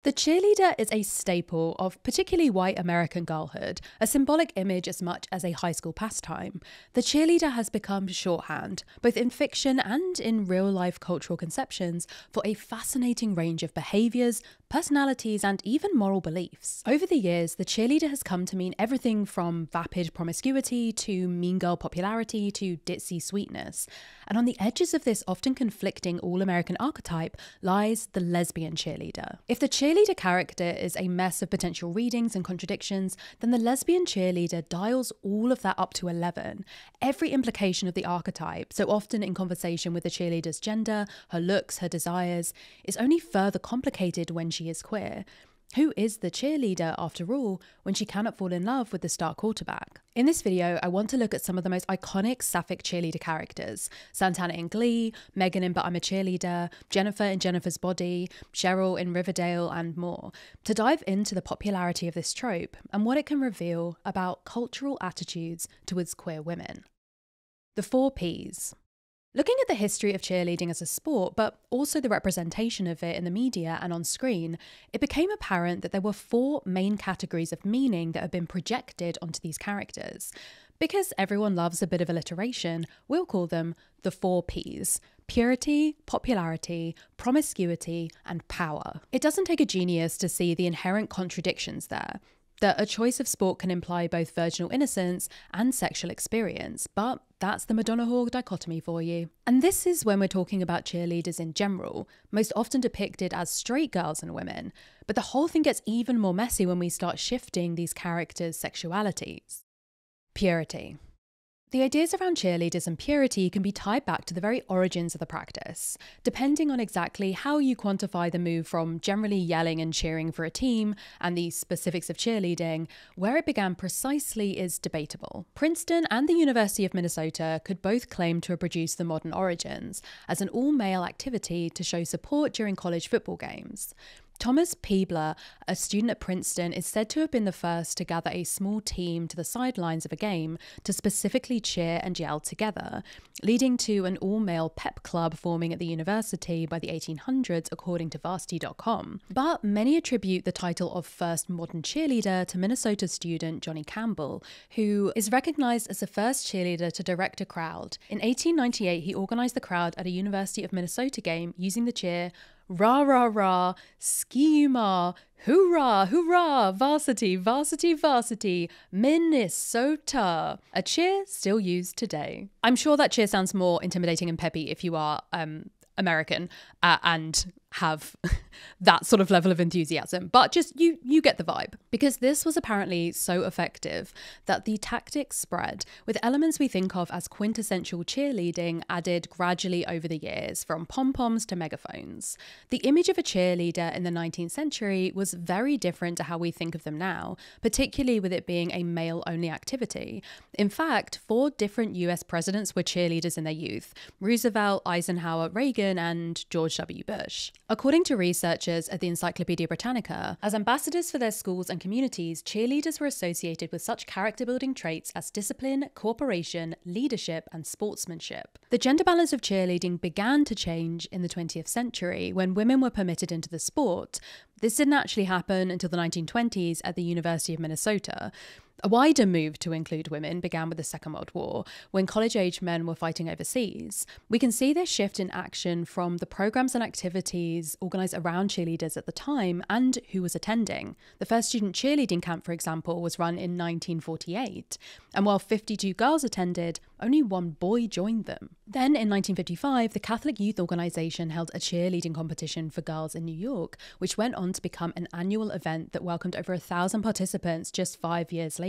The cheerleader is a staple of particularly white American girlhood, a symbolic image as much as a high school pastime. The cheerleader has become shorthand, both in fiction and in real-life cultural conceptions, for a fascinating range of behaviours, personalities, and even moral beliefs. Over the years, the cheerleader has come to mean everything from vapid promiscuity to mean girl popularity to ditzy sweetness. And on the edges of this often conflicting all-American archetype lies the lesbian cheerleader. If the cheerleader character is a mess of potential readings and contradictions, then the lesbian cheerleader dials all of that up to 11. Every implication of the archetype, so often in conversation with the cheerleader's gender, her looks, her desires, is only further complicated when she is queer. Who is the cheerleader, after all, when she cannot fall in love with the star quarterback? In this video, I want to look at some of the most iconic sapphic cheerleader characters. Santana in Glee, Megan in But I'm a Cheerleader, Jennifer in Jennifer's Body, Cheryl in Riverdale, and more, to dive into the popularity of this trope and what it can reveal about cultural attitudes towards queer women. The 4 Ps. Looking at the history of cheerleading as a sport, but also the representation of it in the media and on screen, it became apparent that there were 4 main categories of meaning that have been projected onto these characters. Because everyone loves a bit of alliteration, we'll call them the 4 Ps. Purity, popularity, promiscuity, and power. It doesn't take a genius to see the inherent contradictions there. That a choice of sport can imply both virginal innocence and sexual experience, but that's the Madonna whore dichotomy for you. And this is when we're talking about cheerleaders in general, most often depicted as straight girls and women. But the whole thing gets even more messy when we start shifting these characters' sexualities. Purity. The ideas around cheerleaders and purity can be tied back to the very origins of the practice, depending on exactly how you quantify the move from generally yelling and cheering for a team and the specifics of cheerleading. Where it began precisely is debatable. Princeton and the University of Minnesota could both claim to have produced the modern origins as an all-male activity to show support during college football games. Thomas Peebler, a student at Princeton, is said to have been the first to gather a small team to the sidelines of a game to specifically cheer and yell together, leading to an all-male pep club forming at the university by the 1800s, according to Varsity.com. But many attribute the title of first modern cheerleader to Minnesota student Johnny Campbell, who is recognized as the first cheerleader to direct a crowd. In 1898, he organized the crowd at a University of Minnesota game using the cheer, "Rah, rah, rah, ski-ma, hoorah, hoorah, varsity, varsity, varsity, Minnesota." A cheer still used today. I'm sure that cheer sounds more intimidating and peppy if you are American and have that sort of level of enthusiasm, but just you get the vibe. Because this was apparently so effective that the tactics spread, with elements we think of as quintessential cheerleading added gradually over the years, from pom-poms to megaphones. The image of a cheerleader in the 19th century was very different to how we think of them now, particularly with it being a male-only activity. In fact, 4 different US presidents were cheerleaders in their youth: Roosevelt, Eisenhower, Reagan, and George W. Bush. According to researchers at the Encyclopedia Britannica, as ambassadors for their schools and communities, cheerleaders were associated with such character-building traits as discipline, cooperation, leadership, and sportsmanship. The gender balance of cheerleading began to change in the 20th century when women were permitted into the sport. This didn't actually happen until the 1920s at the University of Minnesota. A wider move to include women began with the Second World War, when college-age men were fighting overseas. We can see this shift in action from the programs and activities organised around cheerleaders at the time and who was attending. The first student cheerleading camp, for example, was run in 1948, and while 52 girls attended, only 1 boy joined them. Then in 1955, the Catholic Youth Organization held a cheerleading competition for girls in New York, which went on to become an annual event that welcomed over 1,000 participants just 5 years later.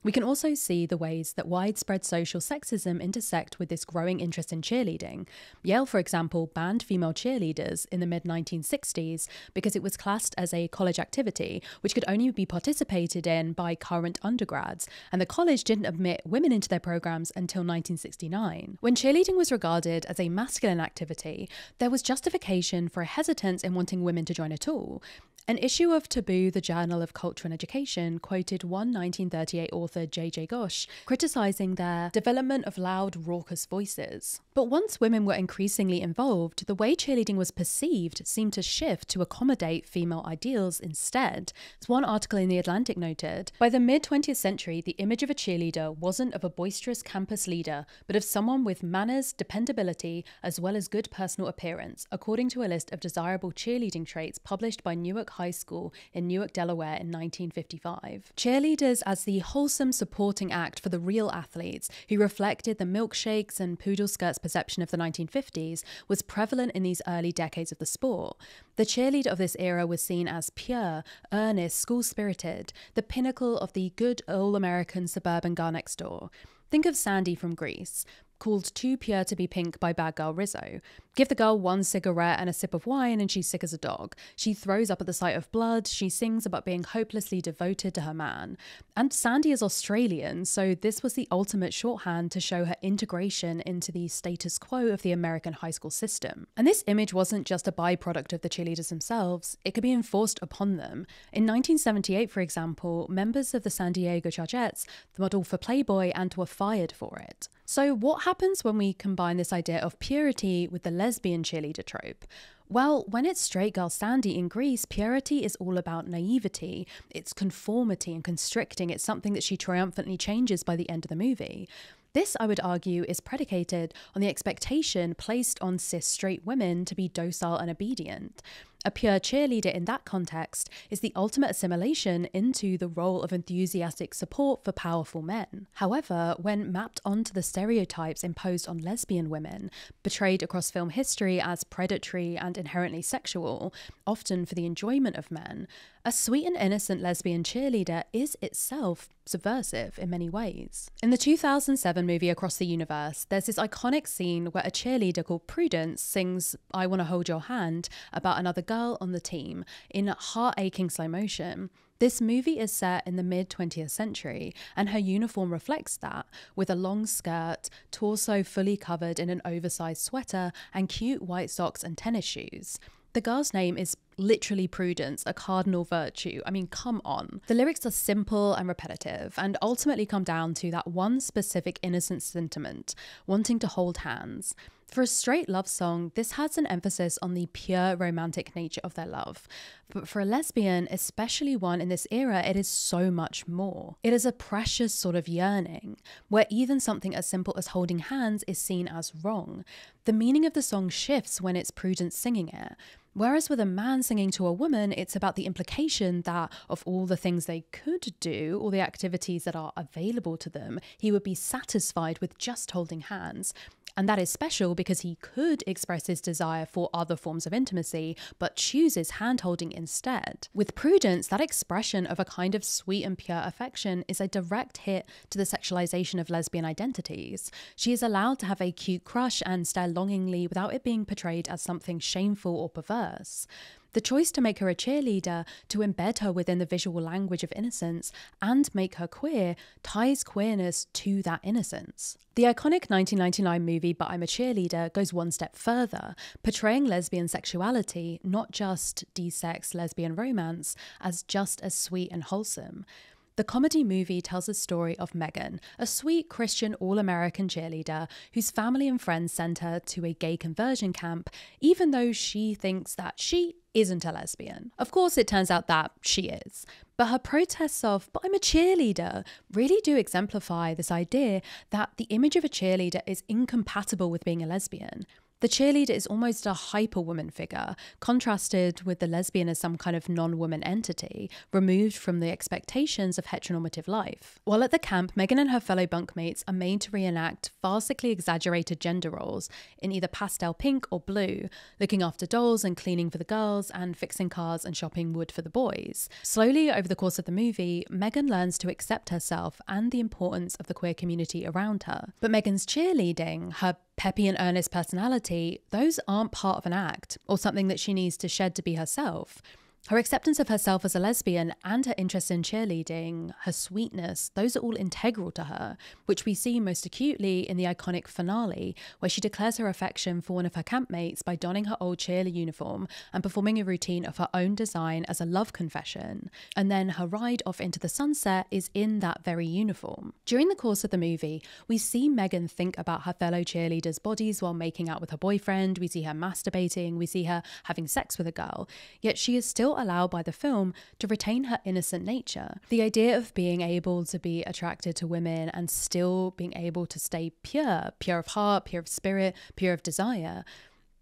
We can also see the ways that widespread social sexism intersect with this growing interest in cheerleading. Yale, for example, banned female cheerleaders in the mid-1960s because it was classed as a college activity, which could only be participated in by current undergrads, and the college didn't admit women into their programs until 1969. When cheerleading was regarded as a masculine activity, there was justification for a hesitance in wanting women to join at all. An issue of Taboo, the Journal of Culture and Education, quoted one 1938 author, J.J. Ghosh, criticising their development of loud, raucous voices. But once women were increasingly involved, the way cheerleading was perceived seemed to shift to accommodate female ideals instead. As one article in The Atlantic noted, by the mid-20th century, the image of a cheerleader wasn't of a boisterous campus leader, but of someone with manners, dependability, as well as good personal appearance, according to a list of desirable cheerleading traits published by Newark High School in Newark, Delaware in 1955. Cheerleaders as the wholesome supporting act for the real athletes who reflected the milkshakes and poodle skirts perception of the 1950s was prevalent in these early decades of the sport. The cheerleader of this era was seen as pure, earnest, school-spirited, the pinnacle of the good all-American suburban girl next door. Think of Sandy from Greece, called too pure to be pink by bad girl Rizzo. Give the girl one cigarette and a sip of wine and she's sick as a dog. She throws up at the sight of blood. She sings about being hopelessly devoted to her man. And Sandy is Australian, so this was the ultimate shorthand to show her integration into the status quo of the American high school system. And this image wasn't just a byproduct of the cheerleaders themselves, it could be enforced upon them. In 1978, for example, members of the San Diego Chargettes modeled for Playboy and were fired for it. So what happens when we combine this idea of purity with the lesbian cheerleader trope? Well, when it's straight girl Sandy in Greece, purity is all about naivety. It's conformity and constricting. It's something that she triumphantly changes by the end of the movie. This, I would argue, is predicated on the expectation placed on cis straight women to be docile and obedient. A pure cheerleader in that context is the ultimate assimilation into the role of enthusiastic support for powerful men. However, when mapped onto the stereotypes imposed on lesbian women, portrayed across film history as predatory and inherently sexual, often for the enjoyment of men, a sweet and innocent lesbian cheerleader is itself subversive in many ways. In the 2007 movie Across the Universe, there's this iconic scene where a cheerleader called Prudence sings "I Wanna Hold Your Hand" about another girl on the team in heart-aching slow motion. This movie is set in the mid-20th century, and her uniform reflects that, with a long skirt, torso fully covered in an oversized sweater, and cute white socks and tennis shoes. The girl's name is literally Prudence, a cardinal virtue. I mean, come on. The lyrics are simple and repetitive, and ultimately come down to that one specific innocent sentiment, wanting to hold hands. For a straight love song, this has an emphasis on the pure romantic nature of their love. But for a lesbian, especially one in this era, it is so much more. It is a precious sort of yearning, where even something as simple as holding hands is seen as wrong. The meaning of the song shifts when it's Prudence singing it. Whereas with a man singing to a woman, it's about the implication that of all the things they could do, all the activities that are available to them, he would be satisfied with just holding hands. And that is special because he could express his desire for other forms of intimacy, but chooses hand-holding instead. With Prudence, that expression of a kind of sweet and pure affection is a direct hit to the sexualization of lesbian identities. She is allowed to have a cute crush and stare longingly without it being portrayed as something shameful or perverse. The choice to make her a cheerleader, to embed her within the visual language of innocence, and make her queer, ties queerness to that innocence. The iconic 1999 movie But I'm a Cheerleader goes one step further, portraying lesbian sexuality, not just de-sex lesbian romance, as just as sweet and wholesome. The comedy movie tells the story of Megan, a sweet Christian all-American cheerleader whose family and friends send her to a gay conversion camp, even though she thinks that she isn't a lesbian. Of course, it turns out that she is. But her protests of, "but I'm a cheerleader," really do exemplify this idea that the image of a cheerleader is incompatible with being a lesbian. The cheerleader is almost a hyper-woman figure, contrasted with the lesbian as some kind of non-woman entity, removed from the expectations of heteronormative life. While at the camp, Megan and her fellow bunkmates are made to reenact farcically exaggerated gender roles in either pastel pink or blue, looking after dolls and cleaning for the girls, and fixing cars and shopping wood for the boys. Slowly, over the course of the movie, Megan learns to accept herself and the importance of the queer community around her. But Megan's cheerleading, her peppy and earnest personality, those aren't part of an act or something that she needs to shed to be herself. Her acceptance of herself as a lesbian and her interest in cheerleading, her sweetness, those are all integral to her, which we see most acutely in the iconic finale, where she declares her affection for one of her campmates by donning her old cheerleader uniform and performing a routine of her own design as a love confession. And then her ride off into the sunset is in that very uniform. During the course of the movie, we see Megan think about her fellow cheerleaders' bodies while making out with her boyfriend, we see her masturbating, we see her having sex with a girl, yet she is still allowed by the film to retain her innocent nature. The idea of being able to be attracted to women and still being able to stay pure of heart, pure of spirit, pure of desire,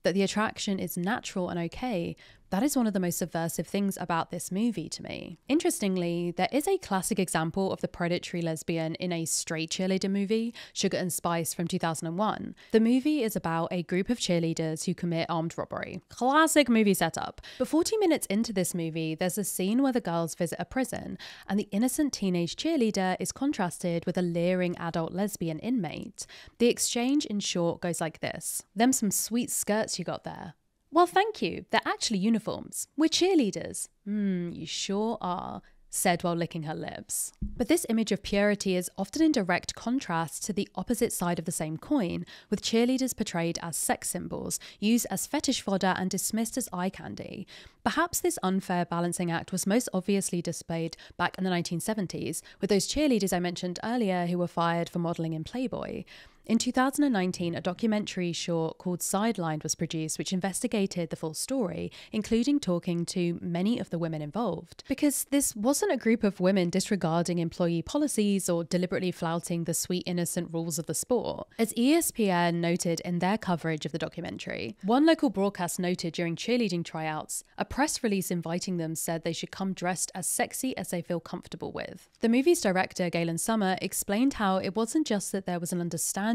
that the attraction is natural and okay, that is one of the most subversive things about this movie to me. Interestingly, there is a classic example of the predatory lesbian in a straight cheerleader movie, Sugar and Spice from 2001. The movie is about a group of cheerleaders who commit armed robbery. Classic movie setup. But 40 minutes into this movie, there's a scene where the girls visit a prison, and the innocent teenage cheerleader is contrasted with a leering adult lesbian inmate. The exchange, in short, goes like this. "Them some sweet skirts you got there." "Well, thank you. They're actually uniforms. We're cheerleaders." You sure are," said while licking her lips. But this image of purity is often in direct contrast to the opposite side of the same coin, with cheerleaders portrayed as sex symbols, used as fetish fodder and dismissed as eye candy. Perhaps this unfair balancing act was most obviously displayed back in the 1970s, with those cheerleaders I mentioned earlier who were fired for modelling in Playboy. In 2019, a documentary short called Sidelined was produced, which investigated the full story, including talking to many of the women involved. Because this wasn't a group of women disregarding employee policies or deliberately flouting the sweet innocent rules of the sport. As ESPN noted in their coverage of the documentary, one local broadcast noted during cheerleading tryouts, a press release inviting them said they should come dressed as sexy as they feel comfortable with. The movie's director, Galen Summer, explained how it wasn't just that there was an understanding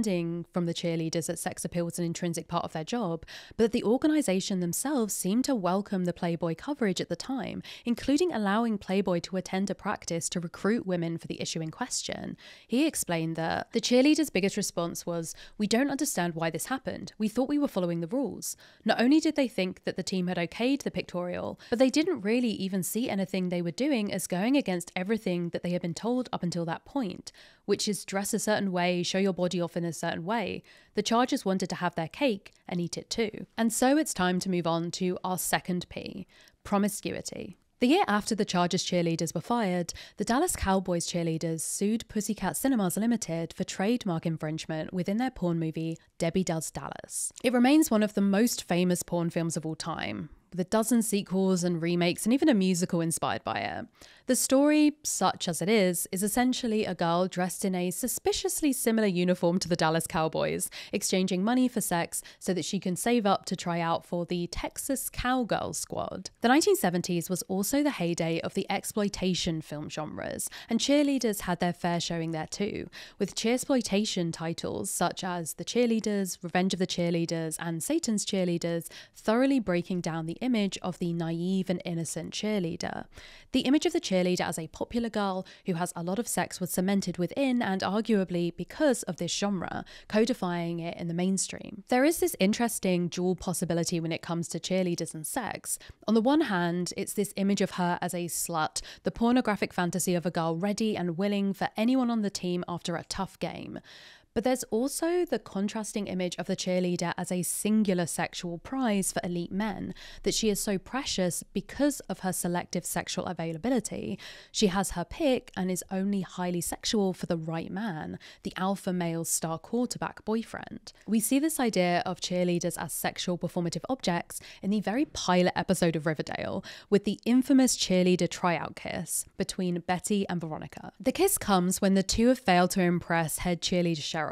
from the cheerleaders that sex appeal was an intrinsic part of their job, but that the organisation themselves seemed to welcome the Playboy coverage at the time, including allowing Playboy to attend a practice to recruit women for the issue in question. He explained that the cheerleaders' biggest response was, "We don't understand why this happened. We thought we were following the rules." Not only did they think that the team had okayed the pictorial, but they didn't really even see anything they were doing as going against everything that they had been told up until that point, which is dress a certain way, show your body off in a certain way. The Chargers wanted to have their cake and eat it too. And so it's time to move on to our second P, promiscuity. The year after the Chargers cheerleaders were fired, the Dallas Cowboys cheerleaders sued Pussycat Cinemas Limited for trademark infringement within their porn movie Debbie Does Dallas. It remains one of the most famous porn films of all time, with a dozen sequels and remakes and even a musical inspired by it. The story, such as it is essentially a girl dressed in a suspiciously similar uniform to the Dallas Cowboys, exchanging money for sex so that she can save up to try out for the Texas Cowgirl Squad. The 1970s was also the heyday of the exploitation film genres, and cheerleaders had their fair showing there too, with cheersploitation titles such as The Cheerleaders, Revenge of the Cheerleaders, and Satan's Cheerleaders thoroughly breaking down the image of the naive and innocent cheerleader. The image of the cheerleader as a popular girl who has a lot of sex was cemented within and arguably because of this genre, codifying it in the mainstream. There is this interesting dual possibility when it comes to cheerleaders and sex. On the one hand, it's this image of her as a slut, the pornographic fantasy of a girl ready and willing for anyone on the team after a tough game. But there's also the contrasting image of the cheerleader as a singular sexual prize for elite men, that she is so precious because of her selective sexual availability. She has her pick and is only highly sexual for the right man, the alpha male star quarterback boyfriend. We see this idea of cheerleaders as sexual performative objects in the very pilot episode of Riverdale, with the infamous cheerleader tryout kiss between Betty and Veronica. The kiss comes when the two have failed to impress head cheerleader Cheryl,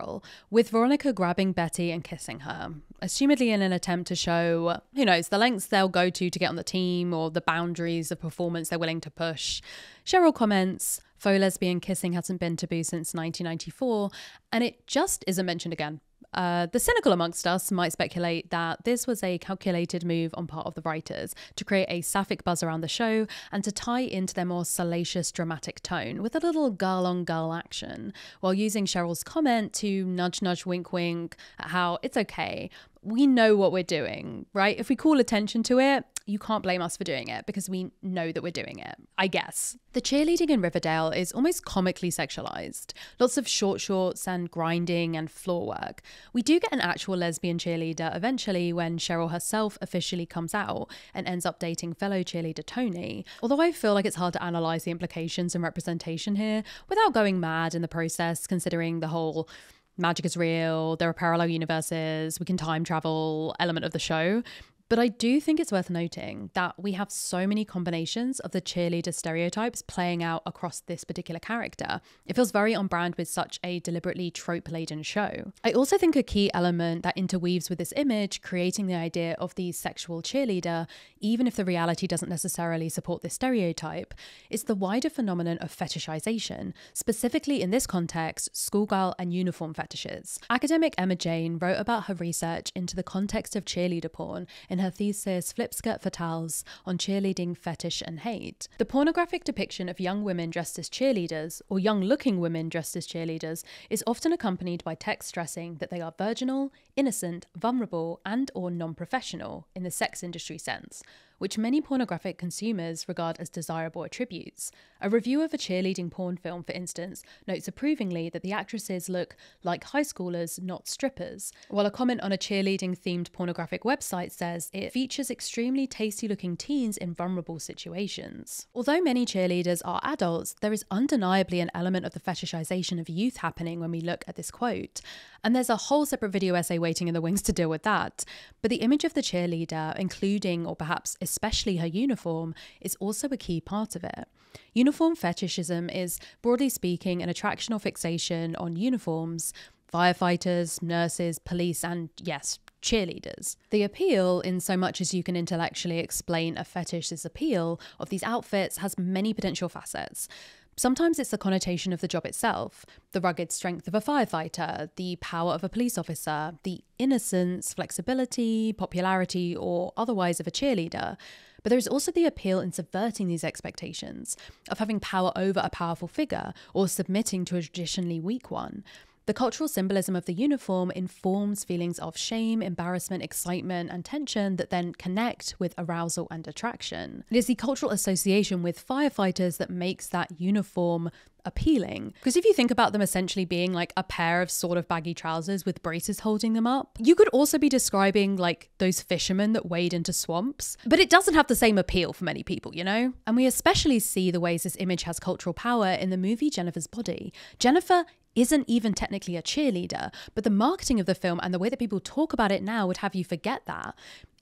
with Veronica grabbing Betty and kissing her, assumedly in an attempt to show, who knows, the lengths they'll go to get on the team or the boundaries of performance they're willing to push. Cheryl comments, "Faux lesbian kissing hasn't been taboo since 1994, and it just isn't mentioned again." The cynical amongst us might speculate that this was a calculated move on part of the writers to create a sapphic buzz around the show and to tie into their more salacious dramatic tone with a little girl-on-girl action, while using Cheryl's comment to nudge wink wink at how it's okay, we know what we're doing, right? If we call attention to it, you can't blame us for doing it because we know that we're doing it, I guess. The cheerleading in Riverdale is almost comically sexualized. Lots of short shorts and grinding and floor work. We do get an actual lesbian cheerleader eventually when Cheryl herself officially comes out and ends up dating fellow cheerleader Tony. Although I feel like it's hard to analyze the implications and representation here without going mad in the process, considering the whole magic is real, there are parallel universes, we can time travel element of the show. But I do think it's worth noting that we have so many combinations of the cheerleader stereotypes playing out across this particular character. It feels very on brand with such a deliberately trope-laden show. I also think a key element that interweaves with this image, creating the idea of the sexual cheerleader, even if the reality doesn't necessarily support this stereotype, is the wider phenomenon of fetishization, specifically in this context, schoolgirl and uniform fetishes. Academic Emma Jane wrote about her research into the context of cheerleader porn in her thesis Flip Skirt Fatales on cheerleading fetish and hate. The pornographic depiction of young women dressed as cheerleaders, or young-looking women dressed as cheerleaders, is often accompanied by text stressing that they are virginal, innocent, vulnerable, and or non-professional in the sex industry sense, which many pornographic consumers regard as desirable attributes. A review of a cheerleading porn film, for instance, notes approvingly that the actresses look like high schoolers, not strippers, while a comment on a cheerleading-themed pornographic website says it features extremely tasty-looking teens in vulnerable situations. Although many cheerleaders are adults, there is undeniably an element of the fetishization of youth happening when we look at this quote. And there's a whole separate video essay waiting in the wings to deal with that. But the image of the cheerleader, including or perhaps especially her uniform, is also a key part of it. Uniform fetishism is, broadly speaking, an attraction or fixation on uniforms, firefighters, nurses, police, and yes, cheerleaders. The appeal, in so much as you can intellectually explain a fetish's appeal of these outfits, has many potential facets. Sometimes it's the connotation of the job itself, the rugged strength of a firefighter, the power of a police officer, the innocence, flexibility, popularity, or otherwise of a cheerleader. But there is also the appeal in subverting these expectations, of having power over a powerful figure or submitting to a traditionally weak one. The cultural symbolism of the uniform informs feelings of shame, embarrassment, excitement, and tension that then connect with arousal and attraction. It is the cultural association with firefighters that makes that uniform appealing. Because if you think about them essentially being like a pair of sort of baggy trousers with braces holding them up, you could also be describing like those fishermen that wade into swamps. But it doesn't have the same appeal for many people, you know? And we especially see the ways this image has cultural power in the movie Jennifer's Body. Jennifer isn't even technically a cheerleader, but the marketing of the film and the way that people talk about it now would have you forget that.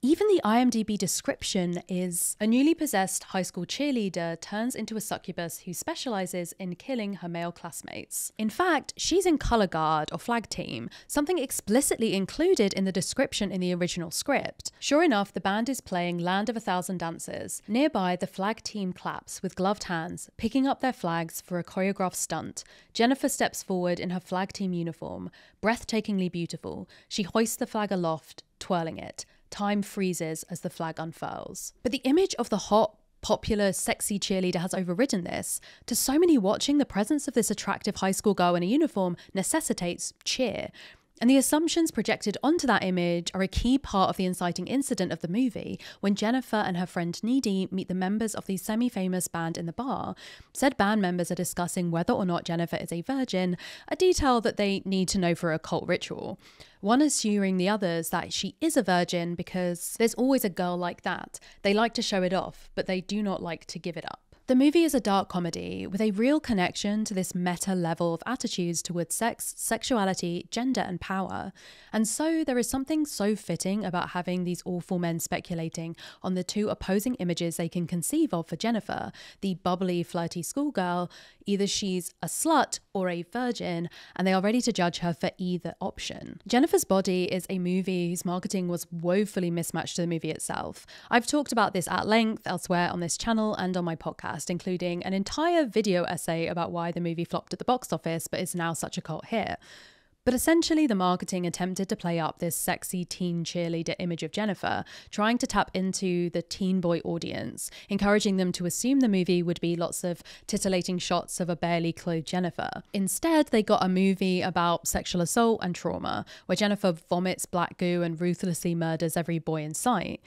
Even the IMDb description is a newly possessed high school cheerleader turns into a succubus who specializes in killing her male classmates. In fact, she's in color guard or flag team, something explicitly included in the description in the original script. Sure enough, the band is playing Land of a Thousand Dancers. Nearby, the flag team claps with gloved hands, picking up their flags for a choreographed stunt. Jennifer steps forward in her flag team uniform, breathtakingly beautiful. She hoists the flag aloft, twirling it. Time freezes as the flag unfurls. But the image of the hot, popular, sexy cheerleader has overridden this. To so many watching, the presence of this attractive high school girl in a uniform necessitates cheer. And the assumptions projected onto that image are a key part of the inciting incident of the movie when Jennifer and her friend Needy meet the members of the semi-famous band in the bar. Said band members are discussing whether or not Jennifer is a virgin, a detail that they need to know for a cult ritual. One assuring the others that she is a virgin because there's always a girl like that. They like to show it off, but they do not like to give it up. The movie is a dark comedy with a real connection to this meta level of attitudes towards sex, sexuality, gender, and power. And so there is something so fitting about having these awful men speculating on the two opposing images they can conceive of for Jennifer, the bubbly, flirty schoolgirl. Either she's a slut or a virgin, and they are ready to judge her for either option. Jennifer's Body is a movie whose marketing was woefully mismatched to the movie itself. I've talked about this at length elsewhere on this channel and on my podcast, including an entire video essay about why the movie flopped at the box office but is now such a cult hit. But essentially, the marketing attempted to play up this sexy teen cheerleader image of Jennifer, trying to tap into the teen boy audience, encouraging them to assume the movie would be lots of titillating shots of a barely clothed Jennifer. Instead, they got a movie about sexual assault and trauma, where Jennifer vomits black goo and ruthlessly murders every boy in sight.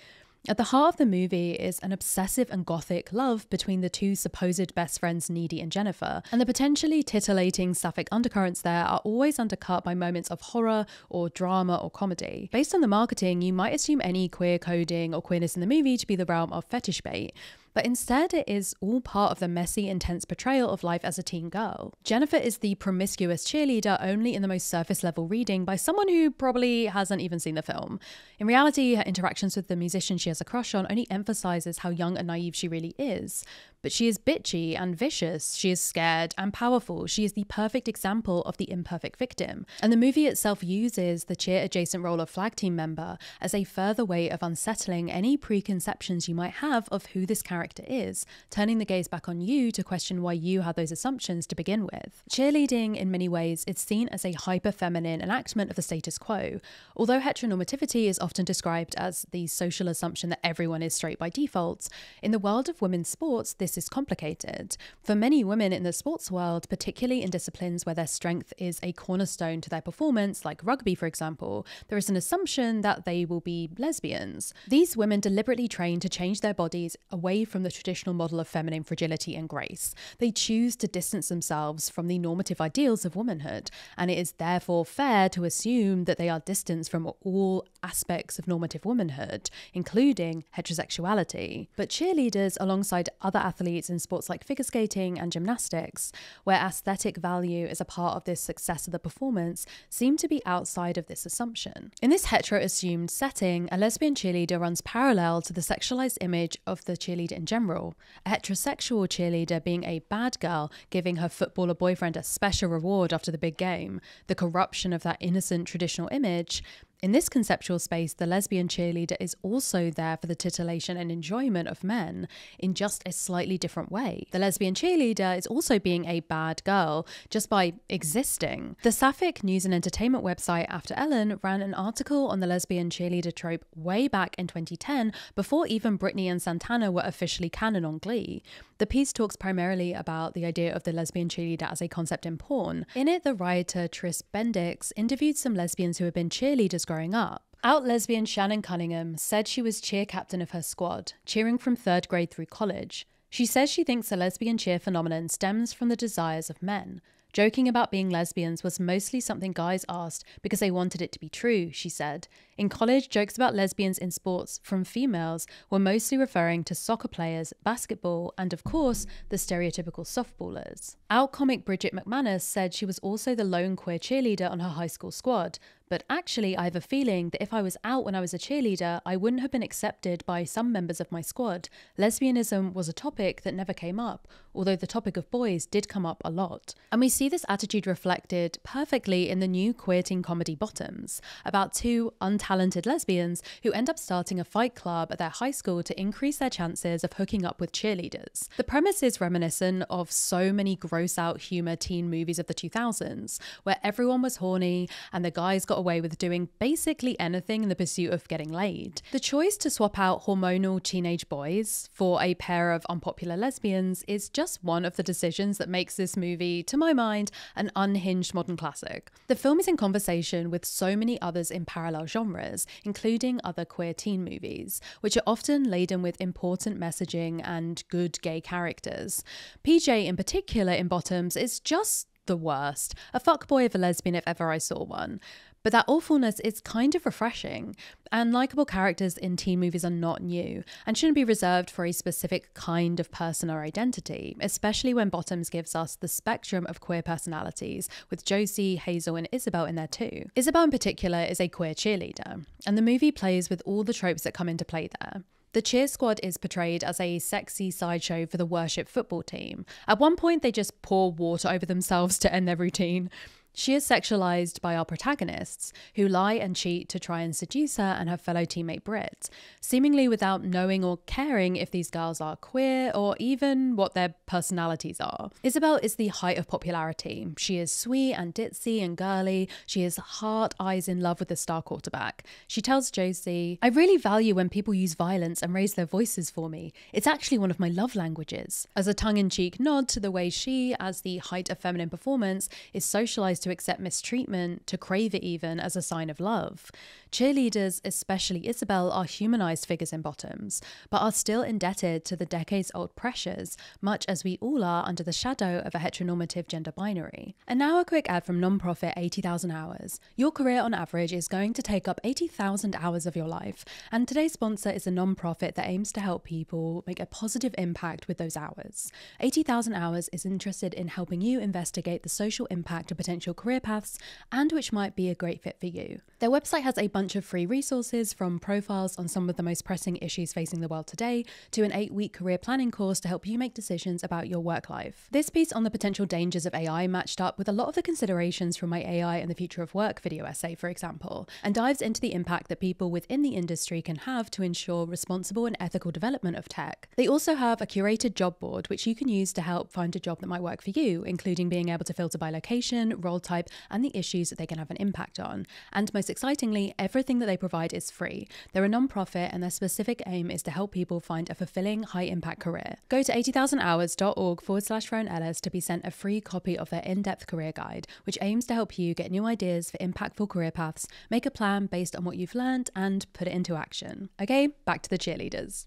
At the heart of the movie is an obsessive and gothic love between the two supposed best friends Needy and Jennifer, and the potentially titillating sapphic undercurrents there are always undercut by moments of horror or drama or comedy. Based on the marketing, you might assume any queer coding or queerness in the movie to be the realm of fetish bait, but instead it is all part of the messy, intense portrayal of life as a teen girl. Jennifer is the promiscuous cheerleader only in the most surface level reading by someone who probably hasn't even seen the film. In reality, her interactions with the musician she has a crush on only emphasizes how young and naive she really is. But she is bitchy and vicious, she is scared and powerful, she is the perfect example of the imperfect victim. And the movie itself uses the cheer-adjacent role of flag team member as a further way of unsettling any preconceptions you might have of who this character is, turning the gaze back on you to question why you had those assumptions to begin with. Cheerleading, in many ways, is seen as a hyper-feminine enactment of the status quo. Although heteronormativity is often described as the social assumption that everyone is straight by default, in the world of women's sports, this is complicated. For many women in the sports world, particularly in disciplines where their strength is a cornerstone to their performance, like rugby for example, there is an assumption that they will be lesbians. These women deliberately train to change their bodies away from the traditional model of feminine fragility and grace. They choose to distance themselves from the normative ideals of womanhood, and it is therefore fair to assume that they are distanced from all aspects of normative womanhood, including heterosexuality. But cheerleaders, alongside other athletes in sports like figure skating and gymnastics, where aesthetic value is a part of the success of the performance, seem to be outside of this assumption. In this hetero-assumed setting, a lesbian cheerleader runs parallel to the sexualized image of the cheerleader in general, a heterosexual cheerleader being a bad girl, giving her footballer boyfriend a special reward after the big game, the corruption of that innocent traditional image. In this conceptual space, the lesbian cheerleader is also there for the titillation and enjoyment of men in just a slightly different way. The lesbian cheerleader is also being a bad girl just by existing. The sapphic news and entertainment website After Ellen ran an article on the lesbian cheerleader trope way back in 2010, before even Britney and Santana were officially canon on Glee. The piece talks primarily about the idea of the lesbian cheerleader as a concept in porn. In it, the writer Tris Bendix interviewed some lesbians who had been cheerleaders growing up. Out lesbian Shannon Cunningham said she was cheer captain of her squad, cheering from 3rd grade through college. She says she thinks the lesbian cheer phenomenon stems from the desires of men. Joking about being lesbians was mostly something guys asked because they wanted it to be true, she said. In college, jokes about lesbians in sports from females were mostly referring to soccer players, basketball, and of course, the stereotypical softballers. Out comic Bridget McManus said she was also the lone queer cheerleader on her high school squad. But actually, I have a feeling that if I was out when I was a cheerleader, I wouldn't have been accepted by some members of my squad. Lesbianism was a topic that never came up, although the topic of boys did come up a lot. And we see this attitude reflected perfectly in the new queer teen comedy Bottoms, about two untalented lesbians who end up starting a fight club at their high school to increase their chances of hooking up with cheerleaders. The premise is reminiscent of so many gross-out humor teen movies of the 2000s, where everyone was horny and the guys got away with doing basically anything in the pursuit of getting laid. The choice to swap out hormonal teenage boys for a pair of unpopular lesbians is just one of the decisions that makes this movie, to my mind, an unhinged modern classic. The film is in conversation with so many others in parallel genres, including other queer teen movies, which are often laden with important messaging and good gay characters. PJ in particular in Bottoms is just the worst, a fuckboy of a lesbian if ever I saw one. But that awfulness is kind of refreshing, and likeable characters in teen movies are not new and shouldn't be reserved for a specific kind of person or identity, especially when Bottoms gives us the spectrum of queer personalities, with Josie, Hazel and Isabel in there too. Isabel in particular is a queer cheerleader, and the movie plays with all the tropes that come into play there. The cheer squad is portrayed as a sexy sideshow for the worship football team. At one point, they just pour water over themselves to end their routine. She is sexualized by our protagonists, who lie and cheat to try and seduce her and her fellow teammate Britt, seemingly without knowing or caring if these girls are queer or even what their personalities are. Isabel is the height of popularity. She is sweet and ditzy and girly. She is heart eyes in love with the star quarterback. She tells Josie, "I really value when people use violence and raise their voices for me. It's actually one of my love languages," as a tongue-in-cheek nod to the way she, as the height of feminine performance, is socialized to accept mistreatment, to crave it even as a sign of love. Cheerleaders, especially Isabel, are humanized figures in bottoms, but are still indebted to the decades-old pressures, much as we all are under the shadow of a heteronormative gender binary. And now a quick ad from non-profit 80,000 Hours. Your career on average is going to take up 80,000 hours of your life, and today's sponsor is a non-profit that aims to help people make a positive impact with those hours. 80,000 Hours is interested in helping you investigate the social impact of potential career paths and which might be a great fit for you. Their website has a bunch of free resources, from profiles on some of the most pressing issues facing the world today to an 8-week career planning course to help you make decisions about your work life. This piece on the potential dangers of AI matched up with a lot of the considerations from my AI and the Future of Work video essay, for example, and dives into the impact that people within the industry can have to ensure responsible and ethical development of tech. They also have a curated job board which you can use to help find a job that might work for you, including being able to filter by location, role type, and the issues that they can have an impact on. And most excitingly, everything that they provide is free. They're a non-profit and their specific aim is to help people find a fulfilling, high-impact career. Go to 80,000hours.org/Ellis to be sent a free copy of their in-depth career guide, which aims to help you get new ideas for impactful career paths, make a plan based on what you've learned, and put it into action. Okay, back to the cheerleaders.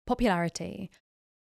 Popularity.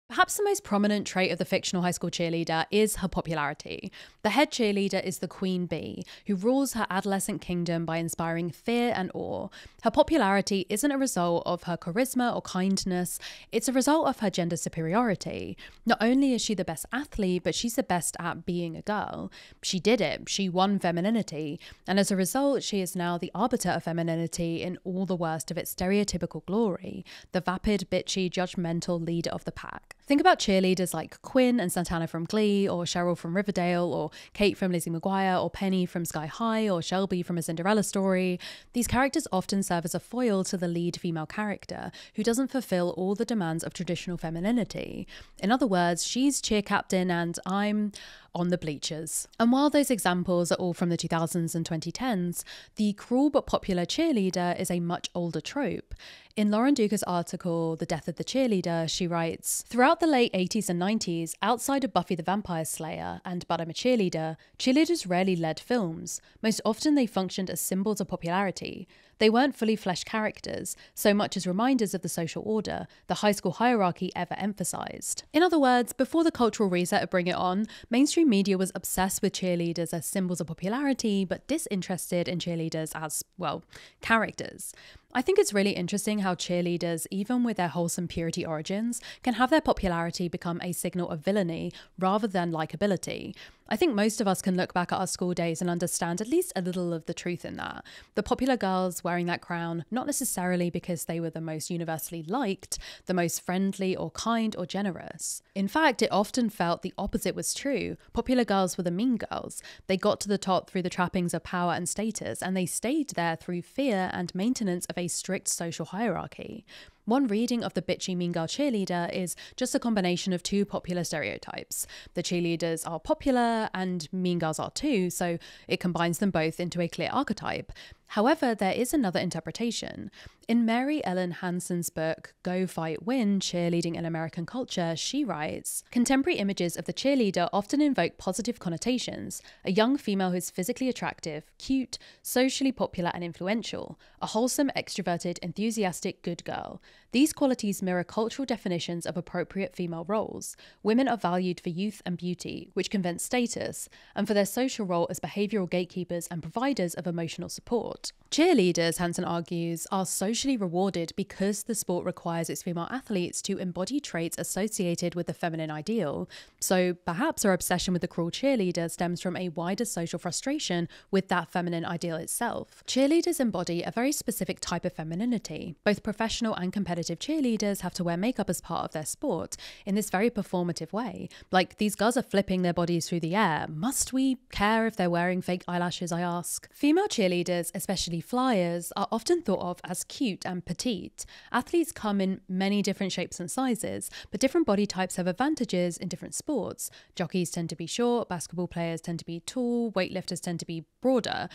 Perhaps the most prominent trait of the fictional high school cheerleader is her popularity. The head cheerleader is the queen bee, who rules her adolescent kingdom by inspiring fear and awe. Her popularity isn't a result of her charisma or kindness, it's a result of her gender superiority. Not only is she the best athlete, but she's the best at being a girl. She did it, she won femininity, and as a result, she is now the arbiter of femininity in all the worst of its stereotypical glory, the vapid, bitchy, judgmental leader of the pack. Think about cheerleaders like Quinn and Santana from Glee, or Cheryl from Riverdale, or Kate from Lizzie McGuire, or Penny from Sky High, or Shelby from A Cinderella Story. These characters often serve as a foil to the lead female character, who doesn't fulfill all the demands of traditional femininity. In other words, she's cheer captain and I'm on the bleachers. And while those examples are all from the 2000s and 2010s, the cruel but popular cheerleader is a much older trope. In Lauren Duca's article, The Death of the Cheerleader, she writes, "Throughout the late 80s and 90s, outside of Buffy the Vampire Slayer and But I'm a Cheerleader, cheerleaders rarely led films. Most often they functioned as symbols of popularity. They weren't fully fleshed characters, so much as reminders of the social order the high school hierarchy ever emphasized." In other words, before the cultural reset of Bring It On, mainstream media was obsessed with cheerleaders as symbols of popularity, but disinterested in cheerleaders as, well, characters. I think it's really interesting how cheerleaders, even with their wholesome purity origins, can have their popularity become a signal of villainy rather than likability. I think most of us can look back at our school days and understand at least a little of the truth in that. The popular girls wearing that crown, not necessarily because they were the most universally liked, the most friendly or kind or generous. In fact, it often felt the opposite was true. Popular girls were the mean girls. They got to the top through the trappings of power and status, and they stayed there through fear and maintenance of a strict social hierarchy. One reading of the bitchy mean girl cheerleader is just a combination of two popular stereotypes. The cheerleaders are popular and mean girls are too, so it combines them both into a clear archetype. However, there is another interpretation. In Mary Ellen Hansen's book, Go Fight Win, Cheerleading in American Culture, she writes, "Contemporary images of the cheerleader often invoke positive connotations. A young female who is physically attractive, cute, socially popular and influential. A wholesome, extroverted, enthusiastic, good girl. These qualities mirror cultural definitions of appropriate female roles. Women are valued for youth and beauty, which conveys status, and for their social role as behavioural gatekeepers and providers of emotional support. Cheerleaders," Hansen argues, "are socially rewarded because the sport requires its female athletes to embody traits associated with the feminine ideal. So perhaps our obsession with the cruel cheerleader stems from a wider social frustration with that feminine ideal itself. Cheerleaders embody a very specific type of femininity. Both professional and competitive cheerleaders have to wear makeup as part of their sport in this very performative way. Like, these girls are flipping their bodies through the air. Must we care if they're wearing fake eyelashes, I ask? Female cheerleaders, especially flyers, are often thought of as cute and petite. Athletes come in many different shapes and sizes, but different body types have advantages in different sports. Jockeys tend to be short, basketball players tend to be tall, weightlifters tend to be broader.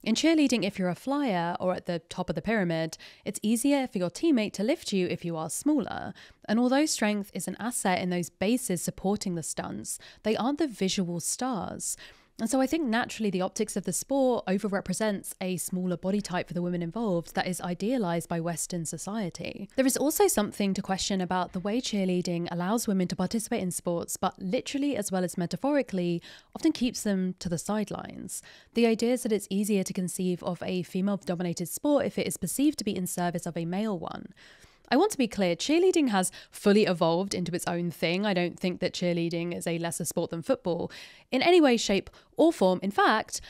In cheerleading, if you're a flyer or at the top of the pyramid, it's easier for your teammate to lift you if you are smaller. And although strength is an asset in those bases supporting the stunts, they aren't the visual stars. And so I think naturally the optics of the sport overrepresents a smaller body type for the women involved that is idealized by Western society. There is also something to question about the way cheerleading allows women to participate in sports, but literally as well as metaphorically, often keeps them to the sidelines. The idea is that it's easier to conceive of a female-dominated sport if it is perceived to be in service of a male one. I want to be clear, cheerleading has fully evolved into its own thing. I don't think that cheerleading is a lesser sport than football in any way, shape or form. In fact,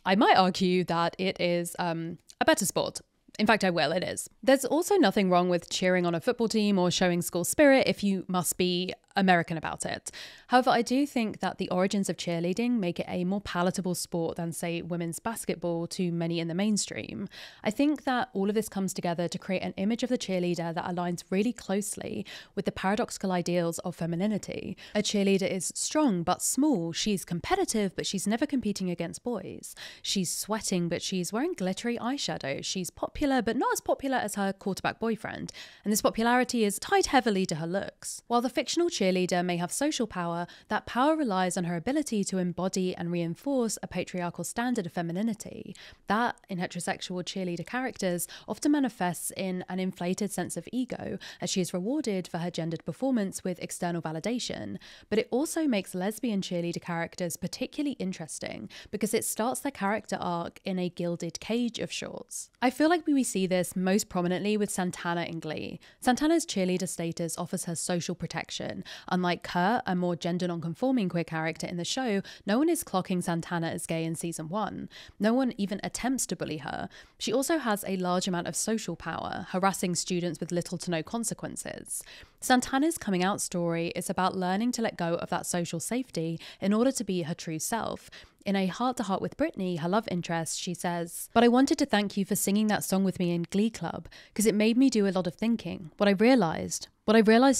I might argue that it is a better sport. In fact, it is. There's also nothing wrong with cheering on a football team or showing school spirit if you must be American about it. However, I do think that the origins of cheerleading make it a more palatable sport than, say, women's basketball to many in the mainstream. I think that all of this comes together to create an image of the cheerleader that aligns really closely with the paradoxical ideals of femininity. A cheerleader is strong but small. She's competitive, but she's never competing against boys. She's sweating, but she's wearing glittery eyeshadow. She's popular, but not as popular as her quarterback boyfriend. And this popularity is tied heavily to her looks. While the fictional cheerleader may have social power, that power relies on her ability to embody and reinforce a patriarchal standard of femininity. That, in heterosexual cheerleader characters, often manifests in an inflated sense of ego, as she is rewarded for her gendered performance with external validation. But it also makes lesbian cheerleader characters particularly interesting, because it starts their character arc in a gilded cage of sorts. I feel like we see this most prominently with Santana in Glee. Santana's cheerleader status offers her social protection. Unlike Kurt, a more gender non-conforming queer character in the show, no one is clocking Santana as gay in season 1. No one even attempts to bully her. She also has a large amount of social power, harassing students with little to no consequences. Santana's coming out story is about learning to let go of that social safety in order to be her true self. In a heart-to-heart with Brittany, her love interest, she says, "But I wanted to thank you for singing that song with me in Glee Club, because it made me do a lot of thinking. What I realised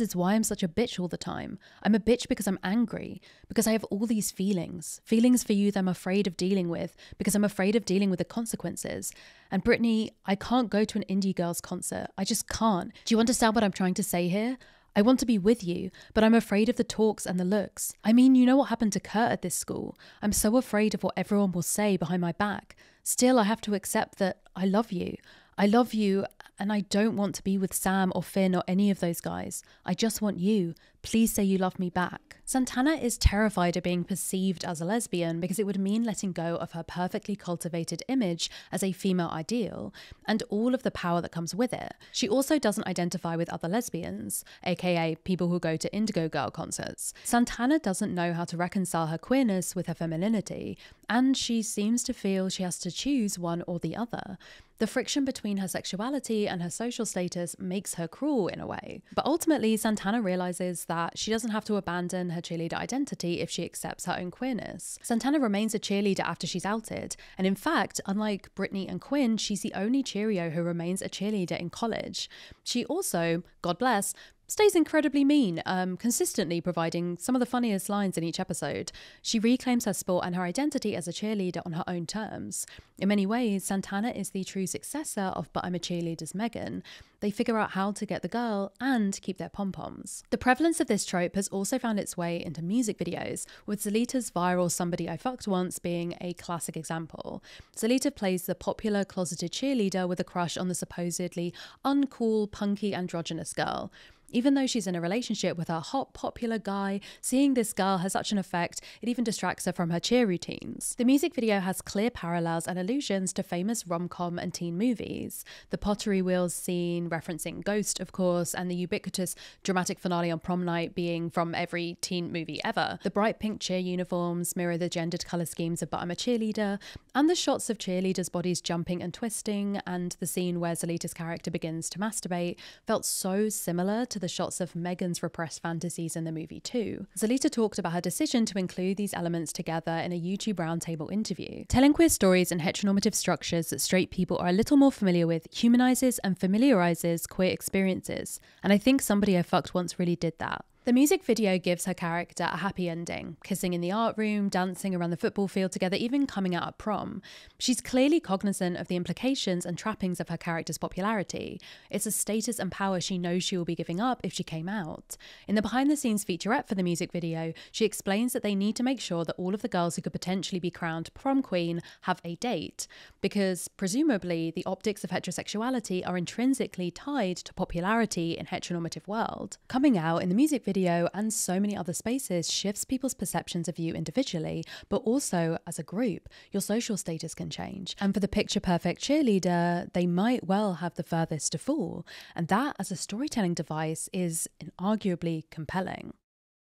is why I'm such a bitch all the time. I'm a bitch because I'm angry, because I have all these feelings for you that I'm afraid of dealing with, because I'm afraid of dealing with the consequences. And Brittany, I can't go to an indie girls concert. I just can't. Do you understand what I'm trying to say here? I want to be with you, but I'm afraid of the talks and the looks. I mean, you know what happened to Kurt at this school. I'm so afraid of what everyone will say behind my back. Still, I have to accept that I love you. I love you, and I don't want to be with Sam or Finn or any of those guys. I just want you. Please say you love me back." Santana is terrified of being perceived as a lesbian because it would mean letting go of her perfectly cultivated image as a female ideal and all of the power that comes with it. She also doesn't identify with other lesbians, aka people who go to Indigo Girl concerts. Santana doesn't know how to reconcile her queerness with her femininity, and she seems to feel she has to choose one or the other. The friction between her sexuality and her social status makes her cruel in a way. But ultimately, Santana realizes that she doesn't have to abandon her cheerleader identity if she accepts her own queerness. Santana remains a cheerleader after she's outed, and in fact, unlike Brittany and Quinn, she's the only Cheerio who remains a cheerleader in college. She also, God bless, stays incredibly mean, consistently providing some of the funniest lines in each episode. She reclaims her sport and her identity as a cheerleader on her own terms. In many ways, Santana is the true successor of But I'm a Cheerleader's Megan. They figure out how to get the girl and keep their pom-poms. The prevalence of this trope has also found its way into music videos, with Zelita's viral Somebody I Fucked Once being a classic example. Zelita plays the popular closeted cheerleader with a crush on the supposedly uncool, punky, androgynous girl. Even though she's in a relationship with a hot, popular guy, seeing this girl has such an effect, it even distracts her from her cheer routines. The music video has clear parallels and allusions to famous rom-com and teen movies. The pottery wheels scene, referencing Ghost, of course, and the ubiquitous dramatic finale on prom night being from every teen movie ever. The bright pink cheer uniforms mirror the gendered colour schemes of But I'm a Cheerleader, and the shots of cheerleaders' bodies jumping and twisting, and the scene where Zelita's character begins to masturbate felt so similar to the shots of Megan's repressed fantasies in the movie too. Zelita talked about her decision to include these elements together in a YouTube roundtable interview. Telling queer stories and heteronormative structures that straight people are a little more familiar with humanizes and familiarizes queer experiences, and I think Somebody I Fucked Once really did that. The music video gives her character a happy ending, kissing in the art room, dancing around the football field together, even coming out at prom. She's clearly cognizant of the implications and trappings of her character's popularity. It's a status and power she knows she will be giving up if she came out. In the behind-the-scenes featurette for the music video, she explains that they need to make sure that all of the girls who could potentially be crowned prom queen have a date, because presumably the optics of heterosexuality are intrinsically tied to popularity in heteronormative world. Coming out in the music video and so many other spaces shifts people's perceptions of you individually, but also as a group. Your social status can change. And for the picture-perfect cheerleader, they might well have the furthest to fall. And that, as a storytelling device, is inarguably compelling.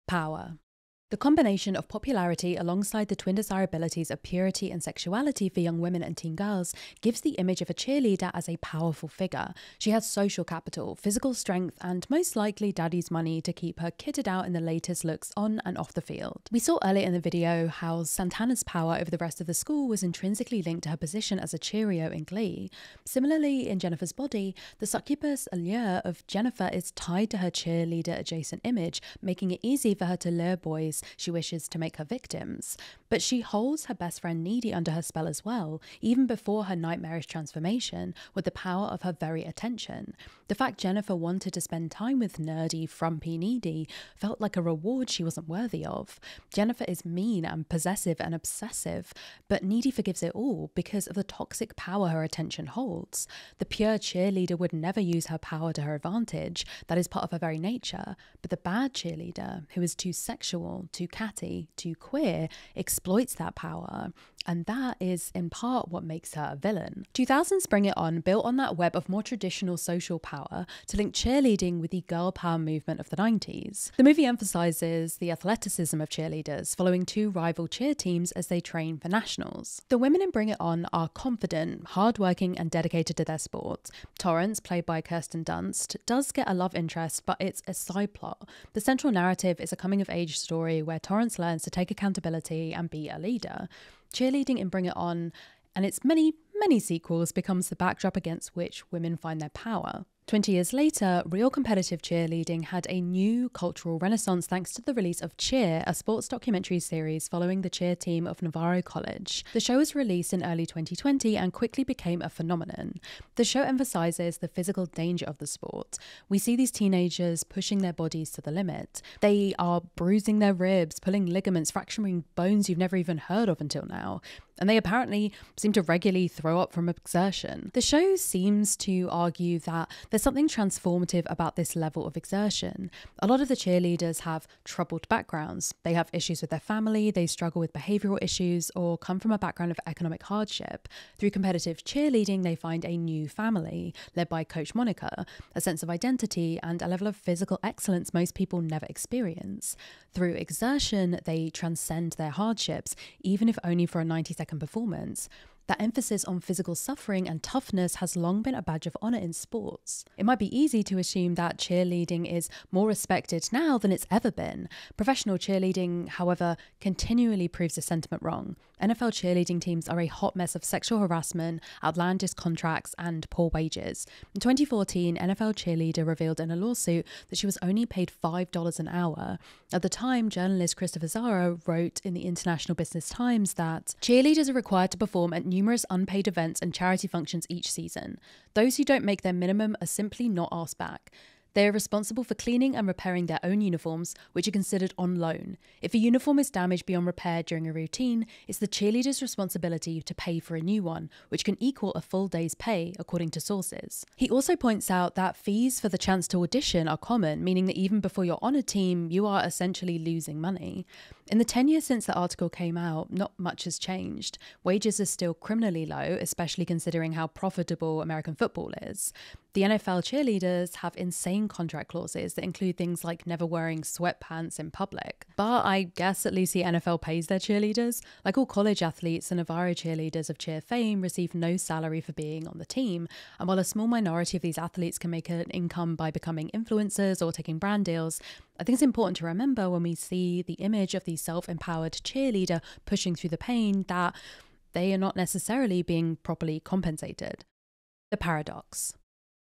Power. The combination of popularity alongside the twin desirabilities of purity and sexuality for young women and teen girls gives the image of a cheerleader as a powerful figure. She has social capital, physical strength, and most likely daddy's money to keep her kitted out in the latest looks on and off the field. We saw earlier in the video how Santana's power over the rest of the school was intrinsically linked to her position as a Cheerio in Glee. Similarly, in Jennifer's body, the succubus allure of Jennifer is tied to her cheerleader adjacent image, making it easy for her to lure boys she wishes to make her victims. But she holds her best friend Needy under her spell as well, even before her nightmarish transformation, with the power of her very attention. The fact Jennifer wanted to spend time with nerdy, frumpy Needy felt like a reward she wasn't worthy of. Jennifer is mean and possessive and obsessive, but Needy forgives it all because of the toxic power her attention holds. The pure cheerleader would never use her power to her advantage. That is part of her very nature. But the bad cheerleader, who is too sexual, too catty, too queer, exploits that power. And that is in part what makes her a villain. 2000's Bring It On built on that web of more traditional social power to link cheerleading with the girl power movement of the 90s. The movie emphasizes the athleticism of cheerleaders, following two rival cheer teams as they train for nationals. The women in Bring It On are confident, hardworking, and dedicated to their sport. Torrance, played by Kirsten Dunst, does get a love interest, but it's a side plot. The central narrative is a coming-of-age story where Torrance learns to take accountability and be a leader. Cheerleading in Bring It On and its many sequels becomes the backdrop against which women find their power. 20 years later, real competitive cheerleading had a new cultural renaissance thanks to the release of Cheer, a sports documentary series following the cheer team of Navarro College. The show was released in early 2020 and quickly became a phenomenon. The show emphasizes the physical danger of the sport. We see these teenagers pushing their bodies to the limit. They are bruising their ribs, pulling ligaments, fracturing bones you've never even heard of until now. And they apparently seem to regularly throw up from exertion. The show seems to argue that there's something transformative about this level of exertion. A lot of the cheerleaders have troubled backgrounds. They have issues with their family, they struggle with behavioural issues, or come from a background of economic hardship. Through competitive cheerleading, they find a new family, led by Coach Monica, a sense of identity, and a level of physical excellence most people never experience. Through exertion, they transcend their hardships, even if only for a 90-second performance. That emphasis on physical suffering and toughness has long been a badge of honour in sports. It might be easy to assume that cheerleading is more respected now than it's ever been. Professional cheerleading, however, continually proves this sentiment wrong. NFL cheerleading teams are a hot mess of sexual harassment, outlandish contracts, and poor wages. In 2014, NFL cheerleader revealed in a lawsuit that she was only paid $5 an hour. At the time, journalist Christopher Zara wrote in the International Business Times that cheerleaders are required to perform at numerous unpaid events and charity functions each season. Those who don't make their minimum are simply not asked back. They are responsible for cleaning and repairing their own uniforms, which are considered on loan. If a uniform is damaged beyond repair during a routine, it's the cheerleader's responsibility to pay for a new one, which can equal a full day's pay, according to sources. He also points out that fees for the chance to audition are common, meaning that even before you're on a team, you are essentially losing money. In the 10 years since the article came out, not much has changed. Wages are still criminally low, especially considering how profitable American football is. The NFL cheerleaders have insane contract clauses that include things like never wearing sweatpants in public. But I guess at least the NFL pays their cheerleaders. Like all college athletes, the Navarro cheerleaders of cheer fame receive no salary for being on the team. And while a small minority of these athletes can make an income by becoming influencers or taking brand deals, I think it's important to remember when we see the image of the self-empowered cheerleader pushing through the pain that they are not necessarily being properly compensated. The paradox.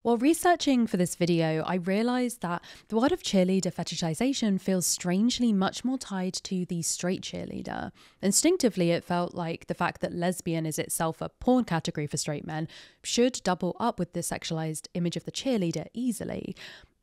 While researching for this video, I realised that the world of cheerleader fetishization feels strangely much more tied to the straight cheerleader. Instinctively, it felt like the fact that lesbian is itself a porn category for straight men should double up with the sexualized image of the cheerleader easily.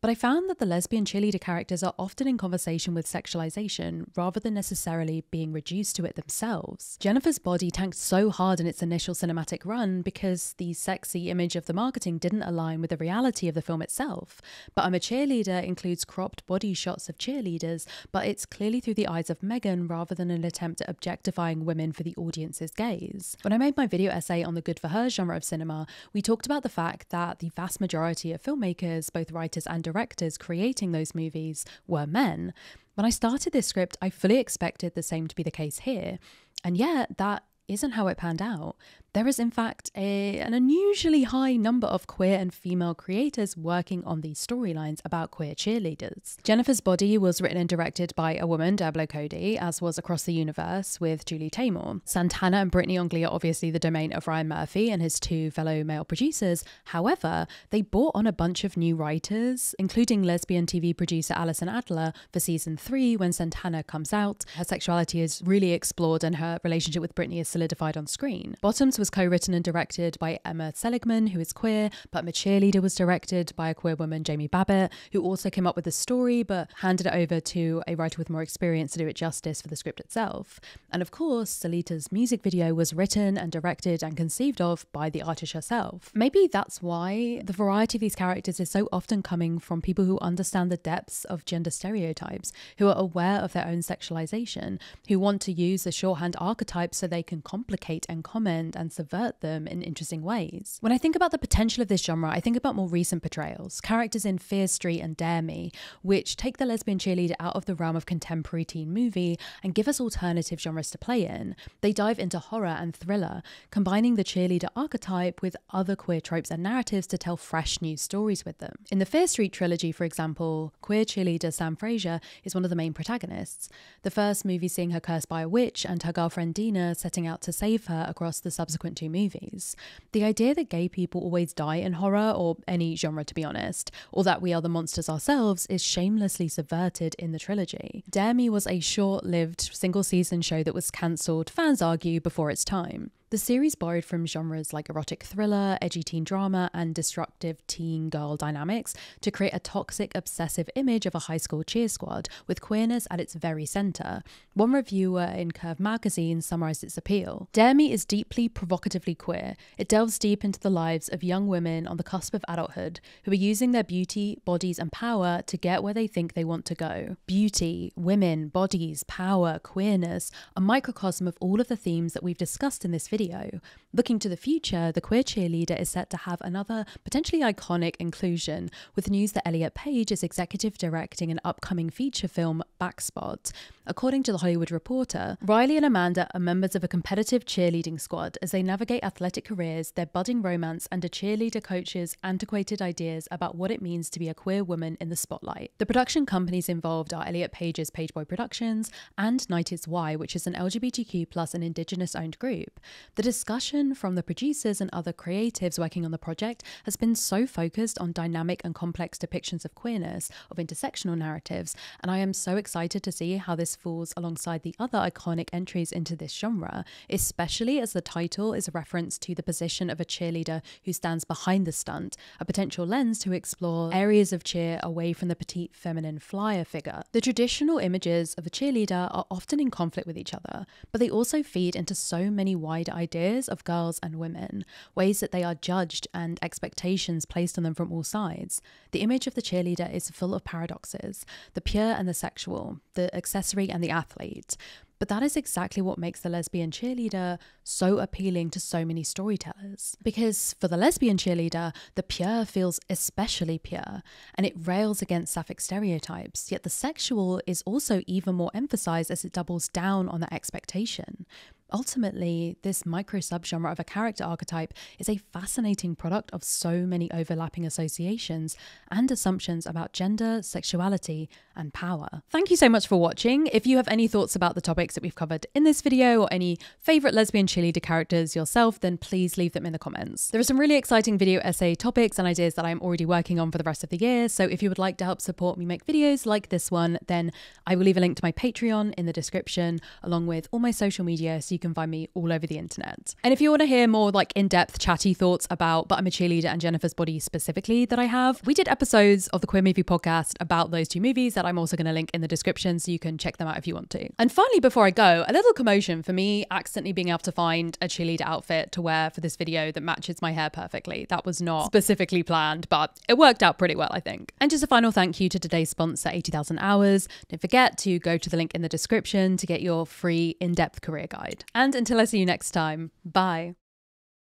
But I found that the lesbian cheerleader characters are often in conversation with sexualization rather than necessarily being reduced to it themselves. Jennifer's body tanked so hard in its initial cinematic run because the sexy image of the marketing didn't align with the reality of the film itself. But I'm a Cheerleader includes cropped body shots of cheerleaders, but it's clearly through the eyes of Megan rather than an attempt at objectifying women for the audience's gaze. When I made my video essay on the good for her genre of cinema, we talked about the fact that the vast majority of filmmakers, both writers and directors creating those movies, were men. When I started this script, I fully expected the same to be the case here, and yet that isn't how it panned out. There is in fact an unusually high number of queer and female creators working on these storylines about queer cheerleaders. Jennifer's Body was written and directed by a woman, Diablo Cody, as was Across the Universe with Julie Taymor. Santana and Brittany on Glee are obviously the domain of Ryan Murphy and his two fellow male producers. However, they brought on a bunch of new writers, including lesbian TV producer Alison Adler for season 3 when Santana comes out. Her sexuality is really explored and her relationship with Brittany is solidified on screen. Bottoms was co-written and directed by Emma Seligman, who is queer, but I'm a Cheerleader was directed by a queer woman, Jamie Babbitt, who also came up with the story but handed it over to a writer with more experience to do it justice for the script itself. And of course, Salita's music video was written and directed and conceived of by the artist herself. Maybe that's why the variety of these characters is so often coming from people who understand the depths of gender stereotypes, who are aware of their own sexualization, who want to use the shorthand archetypes so they can complicate and comment and subvert them in interesting ways. When I think about the potential of this genre, I think about more recent portrayals, characters in Fear Street and Dare Me, which take the lesbian cheerleader out of the realm of contemporary teen movie and give us alternative genres to play in. They dive into horror and thriller, combining the cheerleader archetype with other queer tropes and narratives to tell fresh new stories with them. In the Fear Street trilogy, for example, queer cheerleader Sam Fraser is one of the main protagonists. The first movie seeing her cursed by a witch and her girlfriend Dina setting out to save her across the subsequent two movies. The idea that gay people always die in horror, or any genre to be honest, or that we are the monsters ourselves, is shamelessly subverted in the trilogy. Dare Me was a short-lived single-season show that was cancelled, fans argue, before its time. The series borrowed from genres like erotic thriller, edgy teen drama, and destructive teen girl dynamics to create a toxic, obsessive image of a high school cheer squad, with queerness at its very centre. One reviewer in Curve magazine summarised its appeal. Dare Me is deeply provocatively queer. It delves deep into the lives of young women on the cusp of adulthood who are using their beauty, bodies, and power to get where they think they want to go. Beauty, women, bodies, power, queerness, a microcosm of all of the themes that we've discussed in this video. Looking to the future, the queer cheerleader is set to have another potentially iconic inclusion, with news that Elliot Page is executive directing an upcoming feature film, Backspot. According to The Hollywood Reporter, Riley and Amanda are members of a competitive cheerleading squad as they navigate athletic careers, their budding romance, and a cheerleader coach's antiquated ideas about what it means to be a queer woman in the spotlight. The production companies involved are Elliot Page's Pageboy Productions and Night Is Why, which is an LGBTQ+ and Indigenous-owned group. The discussion from the producers and other creatives working on the project has been so focused on dynamic and complex depictions of queerness, of intersectional narratives, and I am so excited to see how this falls alongside the other iconic entries into this genre, especially as the title is a reference to the position of a cheerleader who stands behind the stunt, a potential lens to explore areas of cheer away from the petite feminine flyer figure. The traditional images of a cheerleader are often in conflict with each other, but they also feed into so many wider ideas of girls and women, ways that they are judged and expectations placed on them from all sides. The image of the cheerleader is full of paradoxes, the pure and the sexual, the accessory and the athlete. But that is exactly what makes the lesbian cheerleader so appealing to so many storytellers. Because for the lesbian cheerleader, the pure feels especially pure, and it rails against sapphic stereotypes, yet the sexual is also even more emphasized as it doubles down on that expectation. Ultimately, this micro subgenre of a character archetype is a fascinating product of so many overlapping associations and assumptions about gender, sexuality, and power. Thank you so much for watching. If you have any thoughts about the topics that we've covered in this video or any favorite lesbian cheerleader characters yourself, then please leave them in the comments. There are some really exciting video essay topics and ideas that I'm already working on for the rest of the year, so if you would like to help support me make videos like this one, then I will leave a link to my Patreon in the description, along with all my social media, so you can find me all over the internet. And if you want to hear more like in-depth chatty thoughts about But I'm a Cheerleader and Jennifer's Body specifically that I have, we did episodes of the Queer Movie Podcast about those two movies that I'm also going to link in the description, so you can check them out if you want to. And finally, before I go, a little commotion for me accidentally being able to find a cheerleader outfit to wear for this video that matches my hair perfectly. That was not specifically planned, but it worked out pretty well, I think. And just a final thank you to today's sponsor, 80,000 Hours. Don't forget to go to the link in the description to get your free in-depth career guide. And until I see you next time, bye.